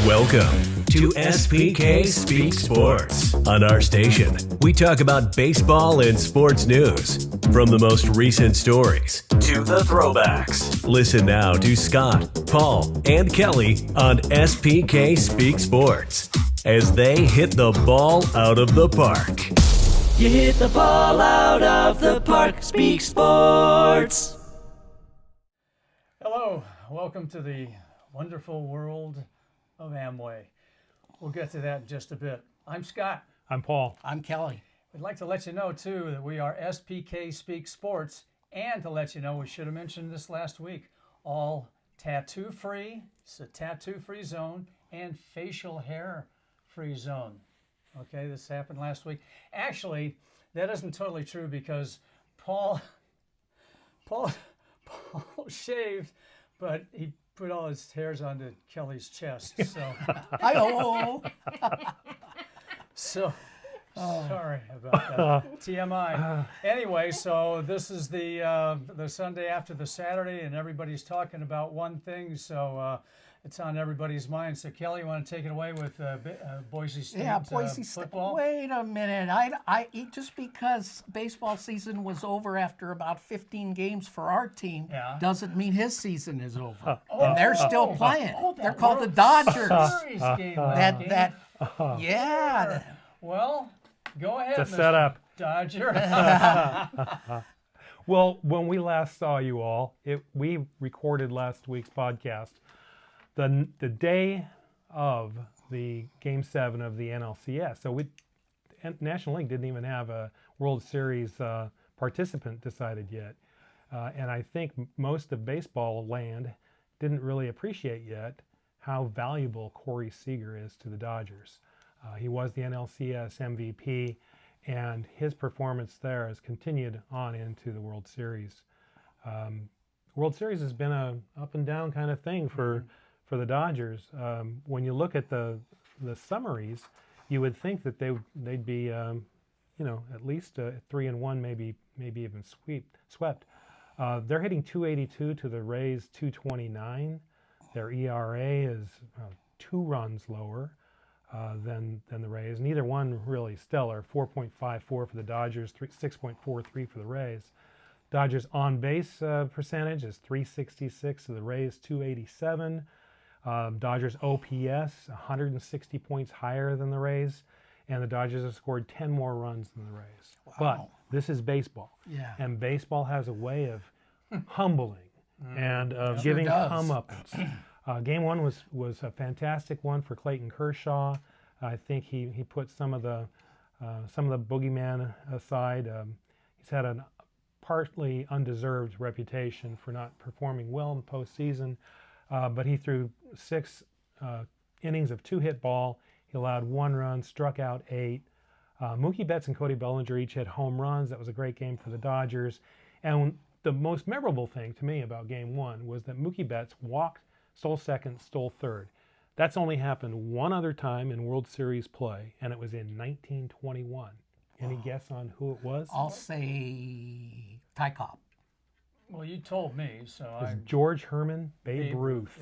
Welcome to SPK Speak Sports. On our station, we talk about baseball and sports news, from the most recent stories to the throwbacks. Listen now to Scott, Paul, and Kelly on SPK Speak Sports as they hit the ball out of the park. You hit the ball out of the park. Speak Sports. Hello, welcome to the wonderful world of Amway. We'll get to that in just a bit. I'm Scott. I'm Paul. I'm Kelly. We'd like to let you know, too, that we are SPK Speak Sports, and to let you know, we should have mentioned this last week, all tattoo-free, it's a tattoo-free zone, and facial hair-free zone. Okay, this happened last week. Actually, that isn't totally true because Paul shaved, but he put all his hairs onto Kelly's chest. So, sorry about that. TMI. Anyway, so this is the Sunday after the Saturday, and everybody's talking about one thing. So it's on everybody's mind. So Kelly, you want to take it away with Boise State Boise State. football? Wait a minute. I just because baseball season was over after about 15 games for our team doesn't mean his season is over. And they're still playing. They're called the Dodgers. Well, go ahead, It's a setup. Dodger. Well, when we last saw you all, we recorded last week's podcast the day of the Game 7 of the NLCS. So National League didn't even have a World Series participant decided yet. And I think most of baseball land didn't really appreciate yet how valuable Corey Seager is to the Dodgers. He was the NLCS MVP, and his performance there has continued on into the World Series. World Series has been a up and down kind of thing for the Dodgers. When you look at the summaries, you would think that they'd be at least 3-1, maybe even swept. They're hitting .282 to the Rays 229. Their ERA is 2 runs lower than the Rays. Neither one really stellar. 4.54 for the Dodgers, 6.43 for the Rays. Dodgers on base percentage is .366 to the Rays 287. Dodgers OPS 160 points higher than the Rays, and the Dodgers have scored 10 more runs than the Rays. Wow. But this is baseball, and baseball has a way of humbling and of giving comeuppance. Game 1 was a fantastic one for Clayton Kershaw. I think he put some of the boogeyman aside. He's had a partly undeserved reputation for not performing well in the postseason, but he threw 6 innings of 2-hit ball. He allowed 1 run, struck out 8. Mookie Betts and Cody Bellinger each hit home runs. That was a great game for the Dodgers. And the most memorable thing to me about Game 1 was that Mookie Betts walked, stole second, stole third. That's only happened one other time in World Series play, and it was in 1921. Any guess on who it was? I'll say Ty Cobb. Well, you told me, so It was George Herman Babe Ruth.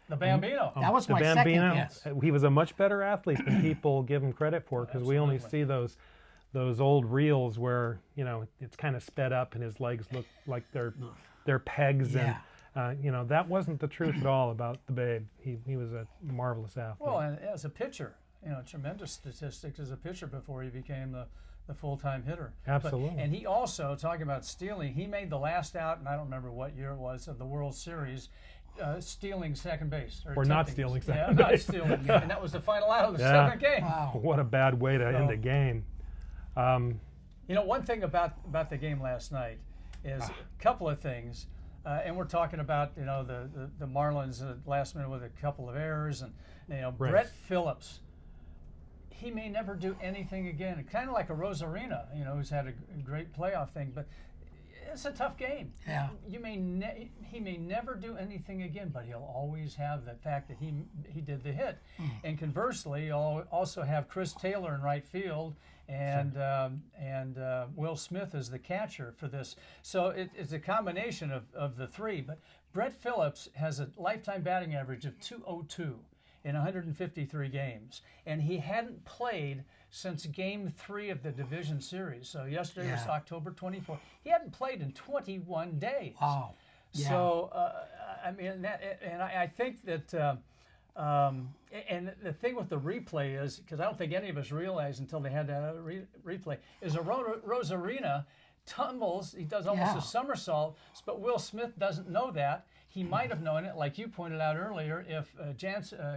The Bambino. That was my second guess. He was a much better athlete than people give him credit for, because we only see those old reels where it's kind of sped up and his legs look like they're pegs, and that wasn't the truth at all about the Babe. He was a marvelous athlete. Well, and as a pitcher, tremendous statistics as a pitcher before he became the full-time hitter. Absolutely. And he also, talking about stealing, he made the last out, and I don't remember what year it was, of the World Series, stealing second base. Or not stealing second base. base. Not stealing. And that was the final out of the seventh game. Wow. What a bad way to end a game. One thing about the game last night is a couple of things. And we're talking about, the Marlins last minute with a couple of errors. And, Brett Phillips, he may never do anything again. Kind of like a Rosarina, who's had a great playoff thing. But it's a tough game. Yeah. He may never do anything again, but he'll always have the fact that he did the hit. And conversely, you'll also have Chris Taylor in right field and Will Smith as the catcher for this. So it's a combination of the three. But Brett Phillips has a lifetime batting average of .202. in 153 games, and he hadn't played since Game 3 of the division series. So yesterday was October 24th. He hadn't played in 21 days. Wow. Yeah. So I mean, I think that. And the thing with the replay is, because I don't think any of us realized until they had that replay, is Rosarina tumbles. He does almost a somersault, but Will Smith doesn't know that. He might have known it, like you pointed out earlier, if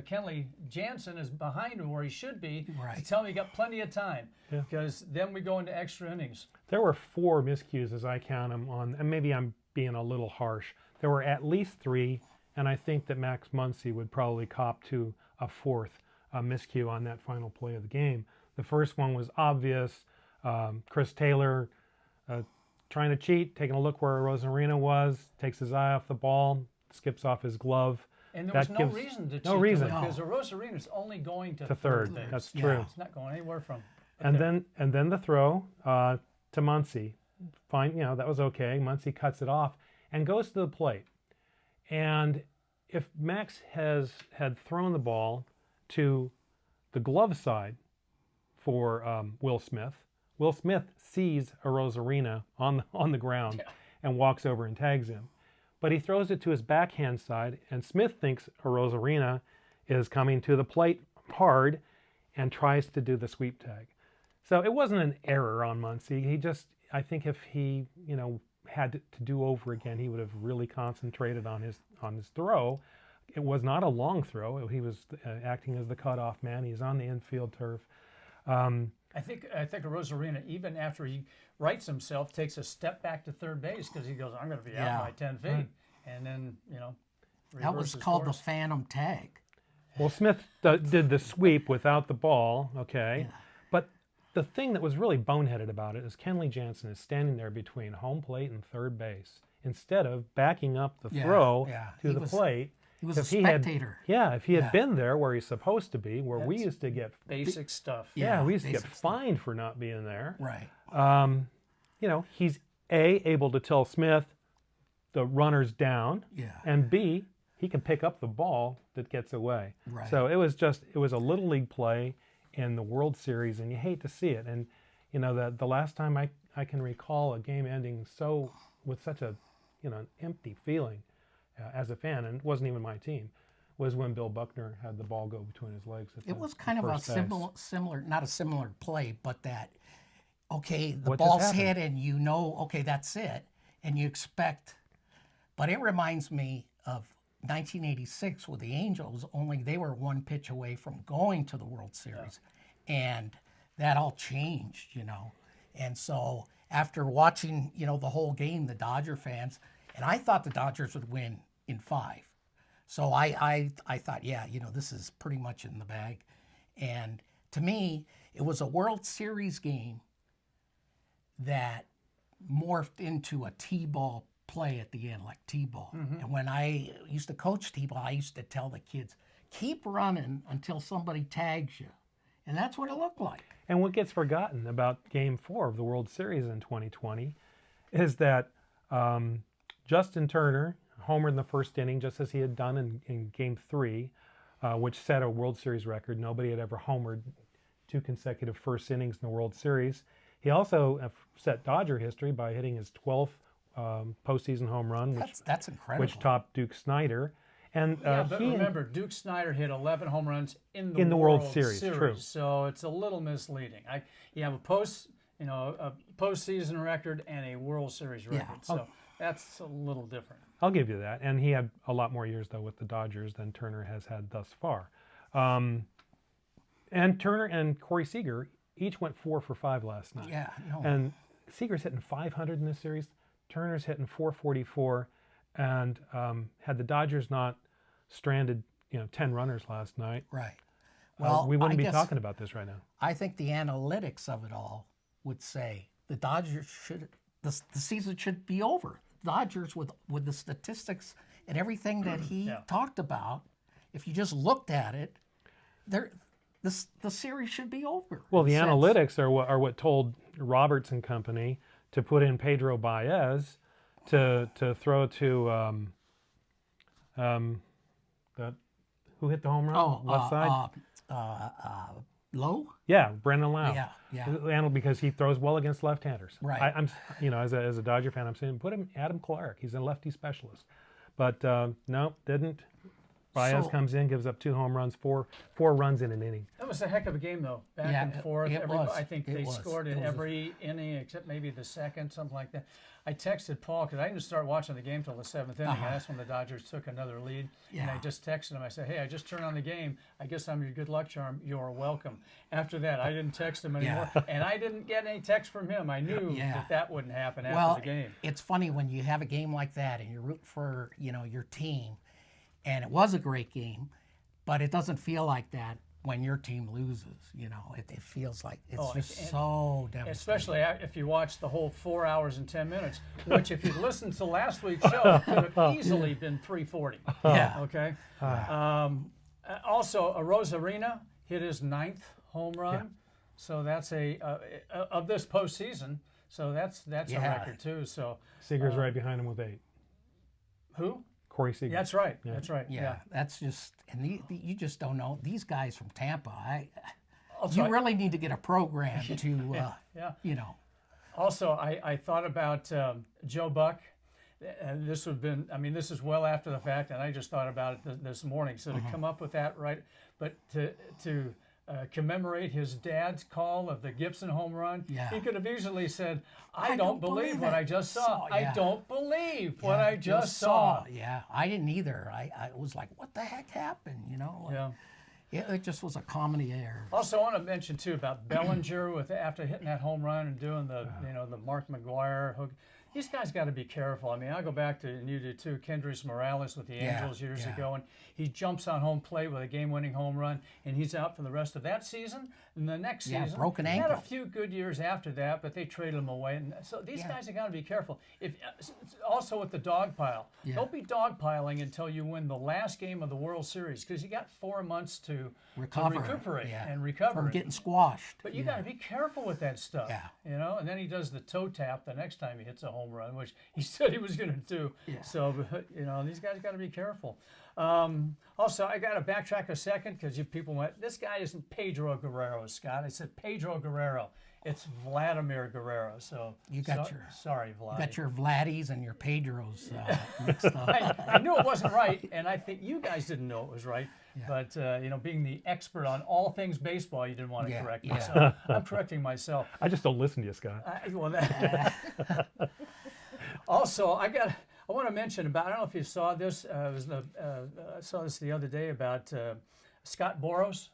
Kenley Jansen is behind him where he should be. Right. Tell me, he got plenty of time, because then we go into extra innings. There were 4 miscues as I count them on, and maybe I'm being a little harsh. There were at least 3. And I think that Max Muncy would probably cop to a 4th miscue on that final play of the game. The first one was obvious. Chris Taylor trying to cheat, taking a look where Rosarina was, takes his eye off the ball, skips off his glove. And there was no reason to cheat. No reason. Because Rosarina's only going to third. base. That's true. It's not going anywhere from. Okay. And then the throw to Muncy. Fine, that was okay. Muncy cuts it off and goes to the plate. And if Max had thrown the ball to the glove side for Will Smith sees a Rosarina on the ground and walks over and tags him. But he throws it to his backhand side, and Smith thinks a Rosarina is coming to the plate hard and tries to do the sweep tag. So it wasn't an error on Muncy. I think if he, had to do over again, he would have really concentrated on his throw. It was not a long throw. He was acting as the cutoff man. He's on the infield turf. I think Rosarina, even after he rights himself, takes a step back to third base because he goes, I'm going to be out by 10 feet. Right. And then, that was called the phantom tag. Well, Smith did the sweep without the ball, okay. Yeah. But the thing that was really boneheaded about it is Kenley Jansen is standing there between home plate and third base instead of backing up the throw to the plate. He was a spectator. If he had been there where he's supposed to be, where we used to get basic stuff. Yeah, we used to get fined for not being there. Right. He's able to tell Smith the runner's down, and B, he can pick up the ball that gets away. Right. So it was a little league play in the World Series, and you hate to see it. And the last time I can recall a game ending with such a an empty feeling as a fan, and it wasn't even my team, was when Bill Buckner had the ball go between his legs. It was kind of a similar, not a similar play, but that, the what ball's hit and okay, that's it, and you expect. But it reminds me of 1986 with the Angels, only they were 1 pitch away from going to the World Series. And that all changed, And so after watching, the whole game, the Dodger fans, and I thought the Dodgers would win in 5. So I thought, this is pretty much in the bag. And to me, it was a World Series game that morphed into a T-ball play at the end, like T-ball. Mm-hmm. And when I used to coach T-ball, I used to tell the kids, keep running until somebody tags you. And that's what it looked like. And what gets forgotten about Game 4 of the World Series in 2020 is that Justin Turner homered in the first inning, just as he had done in Game 3, which set a World Series record. Nobody had ever homered 2 consecutive first innings in the World Series. He also set Dodger history by hitting his 12th postseason home run, that's incredible. Which topped Duke Snider. And but remember, Duke Snider hit 11 home runs in the World Series. True. So it's a little misleading. You have a postseason record and a World Series record. Yeah. So that's a little different. I'll give you that. And he had a lot more years, though, with the Dodgers than Turner has had thus far. And Turner and Corey Seager each went 4 for 5 last night. Yeah. No. And Seager's hitting 500 in this series. Turner's hitting 444. And had the Dodgers not stranded, 10 runners last night, right? Well, we wouldn't be talking about this right now. I think the analytics of it all would say the Dodgers the season should be over. Dodgers with the statistics and everything that he talked about, if you just looked at it, the series should be over. Well, the analytics are what told Roberts and company to put in Pedro Baez to throw to Who hit the home run? Left side? Lowe? Yeah, Brendan Lau. Yeah. And because he throws well against left-handers. Right. I'm, as a Dodger fan, I'm saying put him Adam Clark. He's a lefty specialist. But no, didn't. Baez comes in, gives up 2 home runs, four runs in an inning. That was a heck of a game, though. Back and forth. It was. I think they scored in every inning except maybe the second, something like that. I texted Paul because I didn't start watching the game till the 7th inning, and that's when the Dodgers took another lead. Yeah. And I just texted him. I said, "Hey, I just turned on the game. I guess I'm your good luck charm. You're welcome." After that, I didn't text him anymore, and I didn't get any text from him. I knew that wouldn't happen after the game. It's funny when you have a game like that and you're rooting for your team, and it was a great game, but it doesn't feel like that when your team loses. It feels like it's just so devastating. Especially if you watch the whole 4 hours and 10 minutes, which if you listened to last week's show, could have easily been 3:40. Yeah. Okay. Also, Rosarina hit his 9th home run, so that's of this postseason. So that's a record too. So Seager's right behind him with 8. Who? Corey Seager. That's right. Yeah. That's right. Yeah, that's just, and you just don't know these guys from Tampa. You really need to get a program to, Also, I thought about Joe Buck. And this is well after the fact, and I just thought about it this morning. So to come up with that, right? But to commemorate his dad's call of the Gibson home run, he could have easily said, I don't believe what I just saw. I don't believe what I just saw. Yeah, I didn't either. I was like, what the heck happened? It just was a comedy error. Also, I want to mention too about Bellinger after hitting that home run and doing the Mark McGuire hook. These guys got to be careful. I mean, I go back to, and you do too, Kendrys Morales with the Angels years ago, and he jumps on home plate with a game-winning home run, and he's out for the rest of that season. And the next season, broken he ankle. had a few good years after that, but they traded him away. And so these guys have got to be careful. Also with the dog pile, don't be dogpiling until you win the last game of the World Series, because you got 4 months to recuperate and recover from getting squashed. But you got to be careful with that stuff. And then he does the toe tap the next time he hits a home run, which he said he was going to do. So these guys got to be careful. Also, I got to backtrack a second because you people went, this guy isn't Pedro Guerrero, Scott. I said Pedro Guerrero. It's Vladimir Guerrero. So you got sorry, Vlad. You got your Vladdies and your Pedros mixed up. I knew it wasn't right, and I think you guys didn't know it was right. But being the expert on all things baseball, you didn't want to correct me. So I'm correcting myself. I just don't listen to you, Scott. Also, I want to mention about, I don't know if you saw this, I saw this the other day about Scott Boras,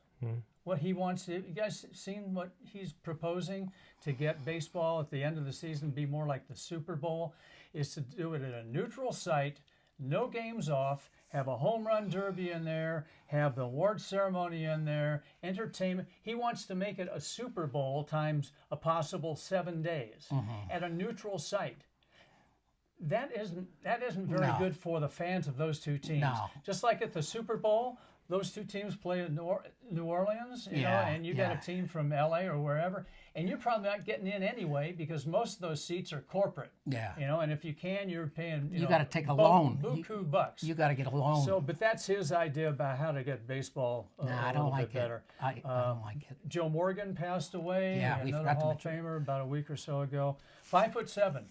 what he wants to, you guys seen what he's proposing to get baseball at the end of the season be more like the Super Bowl, is to do it at a neutral site, no games off, have a home run derby in there, have the award ceremony in there, entertainment. He wants to make it a Super Bowl times a possible 7 days at a neutral site. That isn't very good for the fans of those two teams. No. Just like at the Super Bowl, those two teams play in New Orleans, and you got a team from LA or wherever, and you're probably not getting in anyway because most of those seats are corporate. And if you can, you're paying. You got to take a loan. Buku bucks. You got to get a loan. So, but that's his idea about how to get baseball a little bit better. I don't like it. Joe Morgan passed away. We another forgot to Hall of Famer about a week or so ago. 5'7".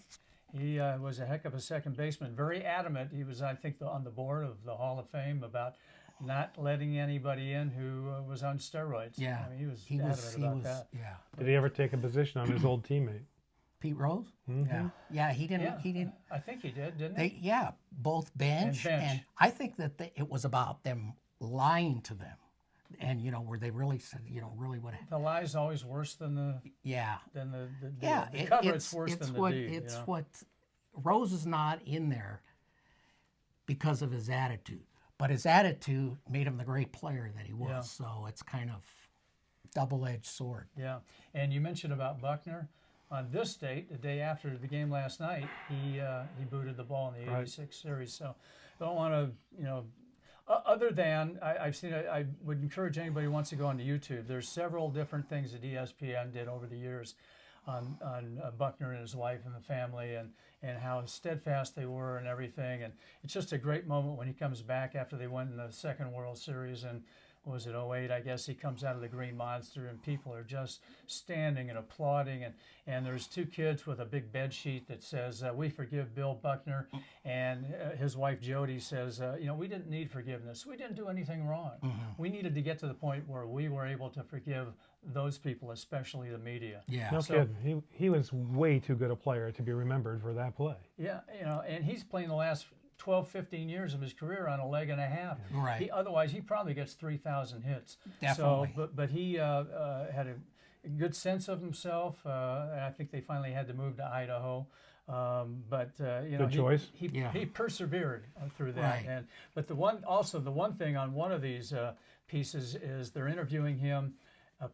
He was a heck of a second baseman. Very adamant. He was, I think, on the board of the Hall of Fame about not letting anybody in who was on steroids. I mean, he was adamant about that. Did he ever take a position on his old teammate? Pete Rose? Yeah, he didn't. He didn't. I think he did, didn't he? Both bench. And I think that it was about them lying to them. And where they really said, really what happened. The lie's always worse than the the cover. It's worse than the deed. It's what Rose is not in there because of his attitude, but his attitude made him the great player that he was. So it's kind of double-edged sword. Yeah, and you mentioned about Buckner. On this date, the day after the game last night, he booted the ball in the '86 series. So don't want to other than I've seen it, I would encourage anybody who wants to go onto YouTube. There's several different things that ESPN did over the years Buckner and his wife and the family, and how steadfast they were and everything. And it's just a great moment when he comes back after they won the second World Series, and what was it, 08, I guess. He comes out of the Green Monster, and people are just standing and applauding. And there's two kids with a big bed sheet that says, "We forgive Bill Buckner." And his wife, Jody, says, we didn't need forgiveness. We didn't do anything wrong. We needed to get to the point where we were able to forgive those people, especially the media. Yeah. No kidding. He was way too good a player to be remembered for that play. Yeah, and he's playing the last 12, 15 years of his career on a leg and a half. Right. Otherwise, he probably gets 3,000 hits. Definitely. So, but he had a good sense of himself. And I think they finally had to move to Idaho. Good choice. He persevered through that. Right. But the one thing on one of these pieces is they're interviewing him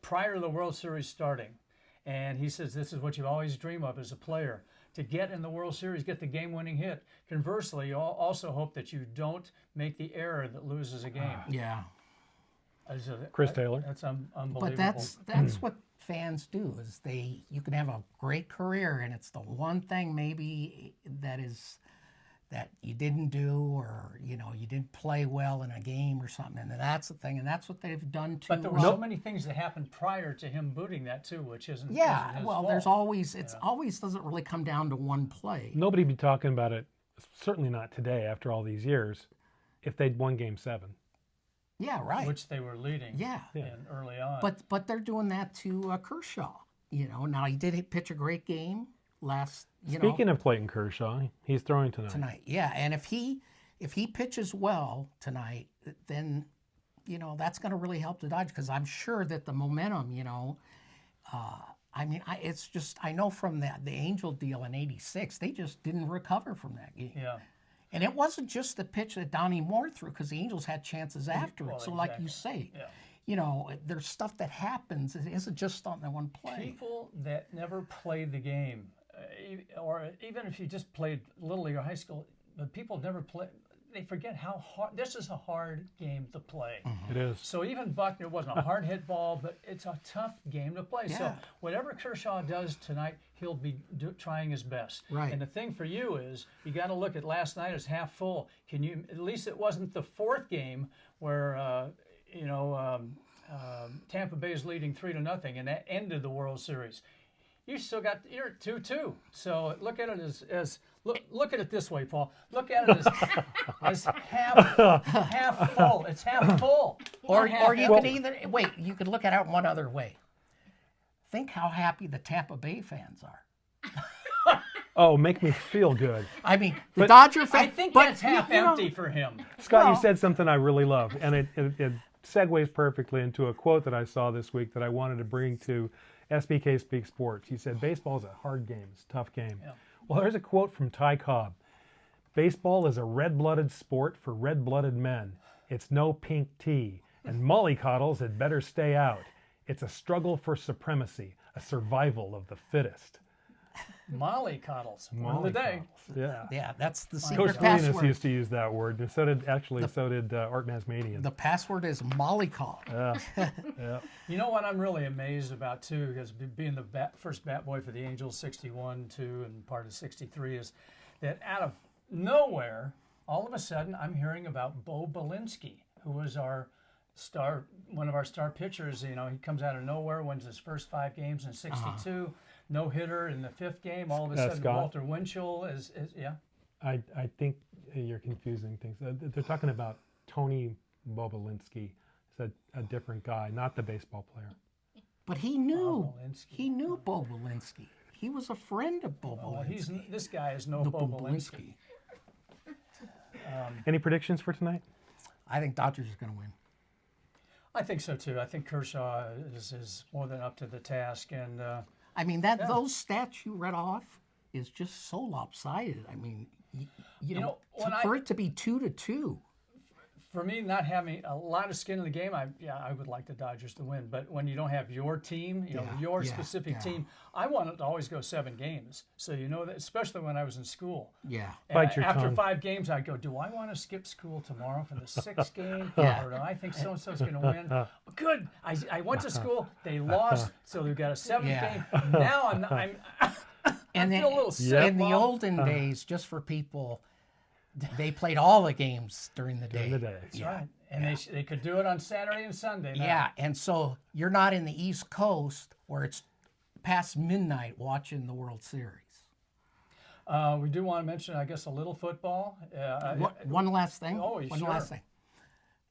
prior to the World Series starting. And he says, this is what you always dream of as a player, to get in the World Series, get the game-winning hit. Conversely, you also hope that you don't make the error that loses a game. Yeah. Chris Taylor. That's unbelievable. But that's what fans do, is you can have a great career, and it's the one thing maybe that you didn't do, or you didn't play well in a game or something, and that's the thing, and that's what they've done too. But there were so many things that happened prior to him booting that too, which isn't his fault. There's always always doesn't really come down to one play. Nobody'd be talking about it, certainly not today after all these years, if they'd won Game 7. Yeah, right. Which they were leading. In early on. But they're doing that to Kershaw. Now he did pitch a great game last. Speaking of Clayton Kershaw, he's throwing tonight. Yeah, and if he pitches well tonight, then that's going to really help the Dodgers, because I'm sure that the momentum, it's just, I know from the Angel deal in '86, they just didn't recover from that game. Yeah. And it wasn't just the pitch that Donnie Moore threw, because the Angels had chances after it. So, like you say, there's stuff that happens. It isn't just on that one play. People that never played the game, or even if you just played Little League or high school, but people never play. They forget how hard. This is a hard game to play. It is. So even Buckner wasn't a hard hit ball, but it's a tough game to play. Yeah. So whatever Kershaw does tonight, he'll be trying his best. Right. And the thing for you is, you got to look at last night as half full. Can you? At least it wasn't the fourth game where Tampa Bay is leading 3-0, and that ended the World Series. You're at 2-2. So look at it as look at it this way, Paul. Look at it as half full. It's half full. Or you could look at it one other way. Think how happy the Tampa Bay fans are. Oh, make me feel good. I mean, the Dodger fans. I think that's half empty for him. Scott, you said something I really love, and it segues perfectly into a quote that I saw this week that I wanted to bring to SPK Speak Sports. You said, baseball is a hard game. It's a tough game. Yeah. Well, there's a quote from Ty Cobb. Baseball is a red-blooded sport for red-blooded men. It's no pink tea. And mollycoddles had better stay out. It's a struggle for supremacy, a survival of the fittest. Mollycoddles. Word of the day. Yeah. Yeah, that's the Coach secret password. Salinas used to use that word, and so did Art Masmanian. The password is mollycoddle. Yeah. Yeah. You know what I'm really amazed about too, because being the first bat boy for the Angels, 61, 2, and part of 63, is that out of nowhere, all of a sudden, I'm hearing about Bo Belinsky, who was one of our star pitchers. He comes out of nowhere, wins his first 5 games in 62. No hitter in the 5th game. All of a sudden, Scott, Walter Winchell is yeah. I think you're confusing things. They're talking about Tony Bobolinsky. It's a different guy, not the baseball player. But he knew Bo Belinsky. He was a friend of Bo Belinsky. This guy is no Bo Belinsky. Any predictions for tonight? I think Dodgers is going to win. I think so too. I think Kershaw is more than up to the task, and I mean those stats you read off is just so lopsided. I mean, for it to be 2-2. for me, not having a lot of skin in the game, I would like the Dodgers to win. But when you don't have your team, your specific team, I wanted to always go 7 games. So that, especially when I was in school. Yeah. After 5 games, I'd go, do I want to skip school tomorrow for the 6th game? Or do I think so-and-so's going to win? Good. I went to school. They lost, so they've got a 7th game. Now I feel a little sick. In the olden days, just for people, they played all the games during the day. That's right. And they could do it on Saturday and Sunday. Yeah, and so you're not in the East Coast where it's past midnight watching the World Series. We do want to mention, I guess, a little football. One last thing. Oh, One sure. last thing.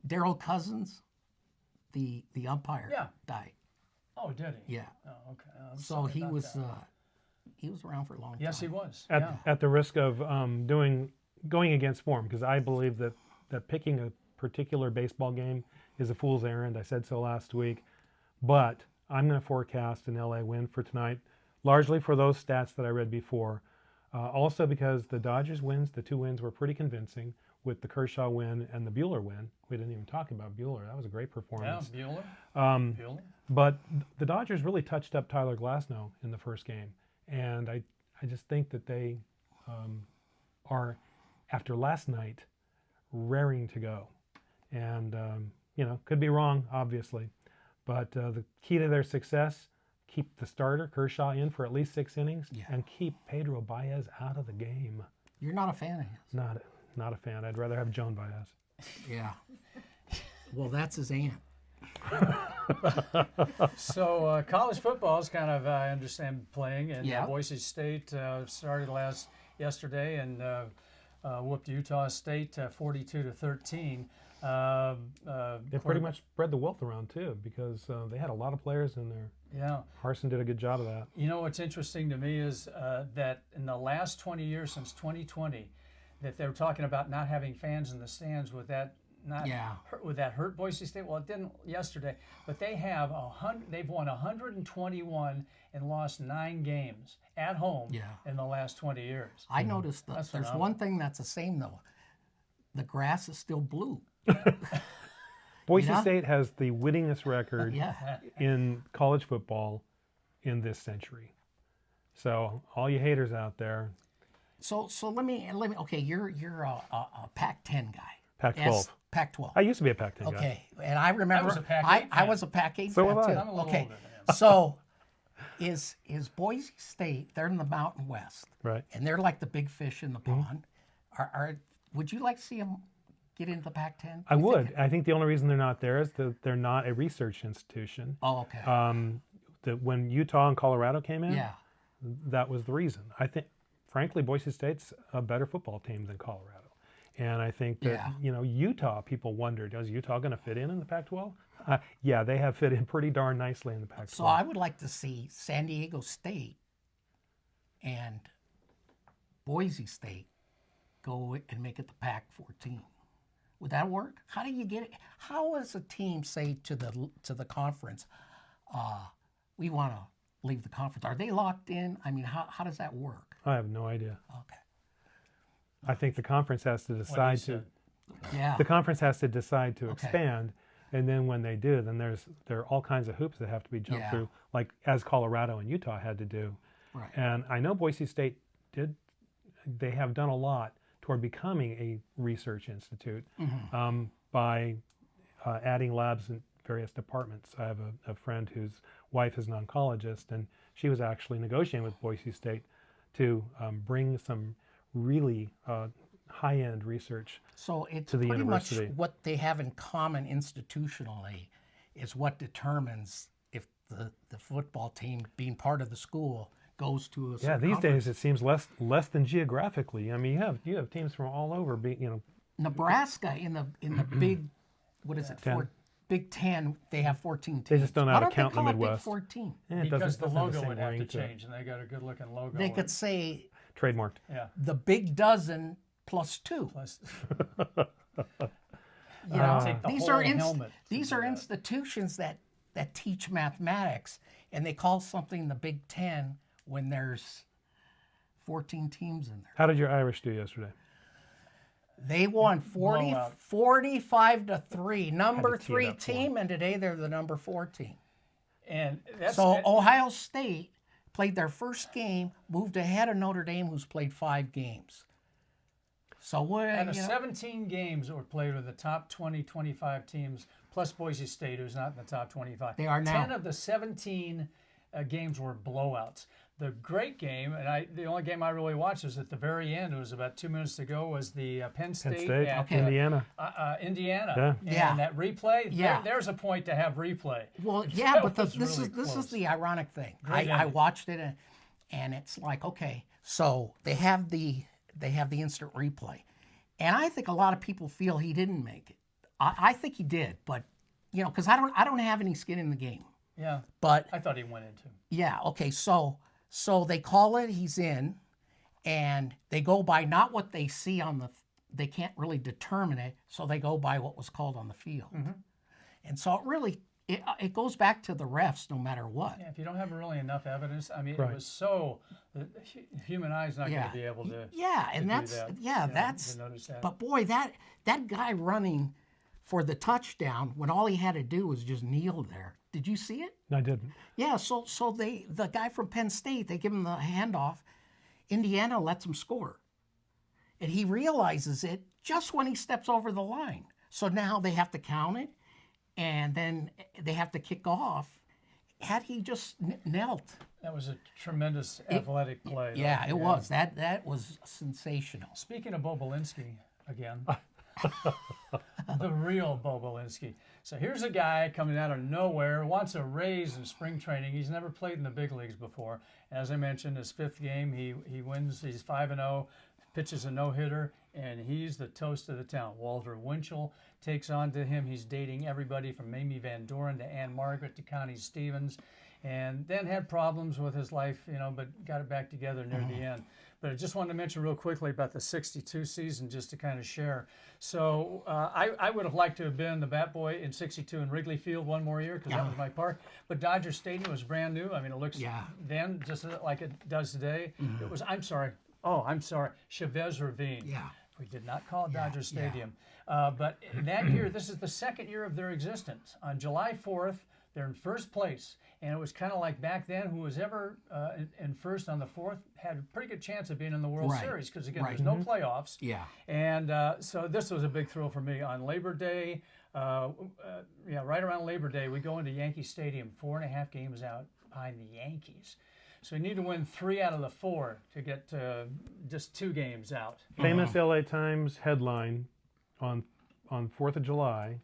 Daryl Cousins, the umpire, died. Oh, did he? Yeah. Oh, okay. So he was around for a long time. Yes, he was. At the risk of going against form, because I believe that picking a particular baseball game is a fool's errand. I said so last week, but I'm going to forecast an LA win for tonight, largely for those stats that I read before. Also because the Dodgers wins, the 2 wins were pretty convincing with the Kershaw win and the Buehler win. We didn't even talk about Buehler. That was a great performance. Yeah, Buehler. But the Dodgers really touched up Tyler Glasnow in the first game. And I just think that they are, after last night, raring to go. And, could be wrong, obviously. But the key to their success, keep the starter, Kershaw, in for at least 6 innings and keep Pedro Baez out of the game. You're not a fan of his? Not a fan. I'd rather have Joan Baez. Yeah. Well, that's his aunt. So college football is kind of, I understand, playing. And Yeah. Boise State started yesterday and whooped Utah State 42-13. They pretty much spread the wealth around, too, because they had a lot of players in there. Yeah. Harsin did a good job of that. You know what's interesting to me is that in the last 20 years, since 2020, that they were talking about not having fans in the stands. Would that hurt Boise State? Well, it didn't yesterday, but they've won 121 and lost 9 games at home in the last 20 years. I noticed that there's phenomenal. one thing that's the same, though. The grass is still blue. Boise State has the winningest record Yeah. in college football in this century. So all you haters out there, So let me. Okay, you're a Pac-10 guy. Pac-12. Pac-12. I used to be a Pac-10 guy. Okay, and I remember I was a Pac-8 I was a Pac-8 So fan was I. too. I'm a little Okay, older than him. so is Boise State? They're in the Mountain West, Right. and they're like the big fish in the pond. Would you like to see them get into the Pac-10? I would. I think the only reason they're not there is that they're not a research institution. Oh, okay. That when Utah and Colorado came in, Yeah. that was the reason. I think, frankly, Boise State's a better football team than Colorado. And I think that, Utah, people wondered, is Utah going to fit in the Pac-12? Yeah, they have fit in pretty darn nicely in the Pac-12. So I would like to see San Diego State and Boise State go and make it the Pac-14. Would that work? How do you get it? How does a team say to the conference, we want to leave the conference? Are they locked in? I mean, how does that work? I have no idea. Okay. I think the conference has to decide to. Yeah. The conference has to decide to expand, and then when they do, then there are all kinds of hoops that have to be jumped through, like as Colorado and Utah had to do. Right. And I know Boise State did. They have done a lot toward becoming a research institute by adding labs in various departments. I have a friend whose wife is an oncologist, and she was actually negotiating with Boise State to bring some really high-end research So it's to the pretty university. much what they have in common institutionally is what determines if the football team, being part of the school, goes to a Yeah, certain these conference. days it seems less than geographically. I mean, you have teams from all over. Nebraska in the big, what is it? 10. Big 10. They have 14 teams. They just don't know how to count in the Why don't they call it Midwest. Big 14? It Because doesn't the have logo same would have ring to to it. change, and they got a good-looking logo. They could say Trademarked. Yeah. the Big Dozen plus 2. Plus, You know, take the these whole are helmet to these do are that. institutions that teach mathematics, and they call something the Big 10 when there's 14 teams in there. How did your Irish do yesterday? They won 45-3. Number Had to tee it 3 up for team, and today they're the number 4 team. And that's So Ohio State played their first game, moved ahead of Notre Dame, who's played 5 games. So what? out of 17 games that were played with the top 20, 25 teams, plus Boise State, who's not in the top 25. They are now. 10 of the 17 games were blowouts. The great game, and the only game I really watched was at the very end. It was about 2 minutes to go. Was the Penn State at Indiana. Indiana. Yeah. And that replay. Yeah. There's a point to have replay. Well, yeah, but was this really is close. the ironic thing. Great I ending. watched it, and it's like, okay, so they have the instant replay, and I think a lot of people feel he didn't make it. I think he did, but because I don't have any skin in the game. Yeah. But I thought he went into. yeah, okay, so they call it, he's in, and they go by not what they see they can't really determine it, so they go by what was called on the field. Mm-hmm. And so it goes back to the refs no matter what. Yeah, if you don't have really enough evidence, I mean, Right. it was so the human eye's not going to be able to. Yeah, and do that's that, that's. to notice that. But boy, that guy running for the touchdown when all he had to do was just kneel there. Did you see it? I didn't. Yeah. So the guy from Penn State, they give him the handoff. Indiana lets him score, and he realizes it just when he steps over the line. So now they have to count it, and then they have to kick off. Had he just knelt? That was a tremendous athletic play. though. Yeah, it was. That was sensational. Speaking of Bobulinski again, the real Bobulinski. So here's a guy coming out of nowhere, wants a raise in spring training. He's never played in the big leagues before. As I mentioned, his 5th game, he wins. He's 5-0, pitches a no-hitter, and he's the toast of the town. Walter Winchell takes on to him. He's dating everybody from Mamie Van Doren to Ann Margaret to Connie Stevens, and then had problems with his life, but got it back together near the end. But I just wanted to mention real quickly about the 62 season, just to kind of share. So I would have liked to have been the bat boy in 62 in Wrigley Field one more year, because that was my park. But Dodger Stadium was brand new. I mean, it looks then just like it does today. It was, I'm sorry, Chavez Ravine. Yeah. We did not call it Dodger Stadium. But in that year, this is the 2nd year of their existence. On July 4th, they're in first place. And it was kind of like back then, who was ever in first on the 4th had a pretty good chance of being in the World Series, because, again, there's no playoffs. Yeah. And so this was a big thrill for me. On Labor Day, right around Labor Day, we go into Yankee Stadium, 4.5 games out behind the Yankees. So we need to win 3 out of the 4 to get just 2 games out. Famous LA Times headline on 4th of July.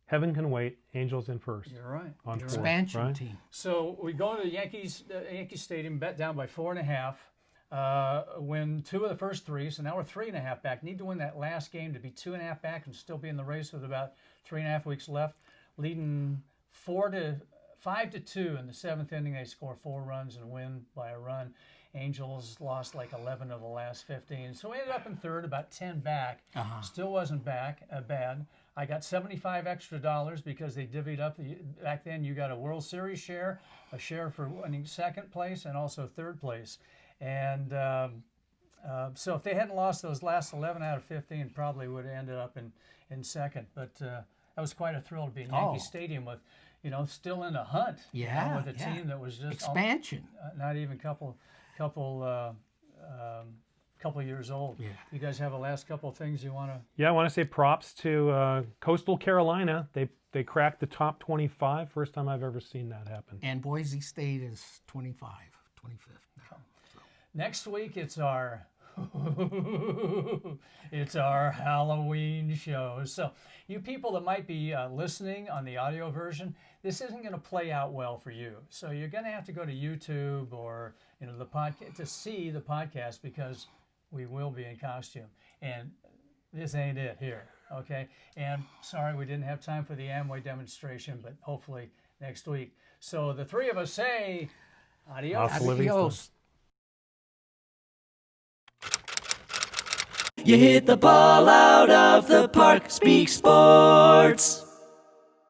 Heaven can wait. Angels in first. You're right. On You're fourth, Expansion right? team. So we go to the Yankee Stadium, bet down by 4.5, win 2 of the first 3, so now we're 3.5 back. Need to win that last game to be 2.5 back and still be in the race with about 3.5 weeks left. Leading 5-2 in the 7th inning. They score 4 runs and win by a run. Angels lost like 11 of the last 15. So we ended up in 3rd, about 10 back. Still wasn't bad. I got $75 extra because they divvied up. Back then, you got a World Series share, a share for winning 2nd place, and also 3rd place. And so if they hadn't lost those last 11 out of 15, probably would have ended up in 2nd. But that was quite a thrill to be in Yankee Stadium with, still in the hunt. Yeah, with a team that was just expansion. Not even couple years old. Yeah. You guys have a last couple of things you want to? Yeah, I want to say props to Coastal Carolina. They cracked the top 25. First time I've ever seen that happen. And Boise State is 25th now. Next week it's our Halloween show. So you people that might be listening on the audio version, this isn't going to play out well for you. So you're going to have to go to YouTube or the podcast to see the podcast, because we will be in costume, and this ain't it here. Okay, and sorry we didn't have time for the Amway demonstration, but hopefully next week. So the 3 of us say adios. Hasta la vista. Adios. You hit the ball out of the park. Speak Sports.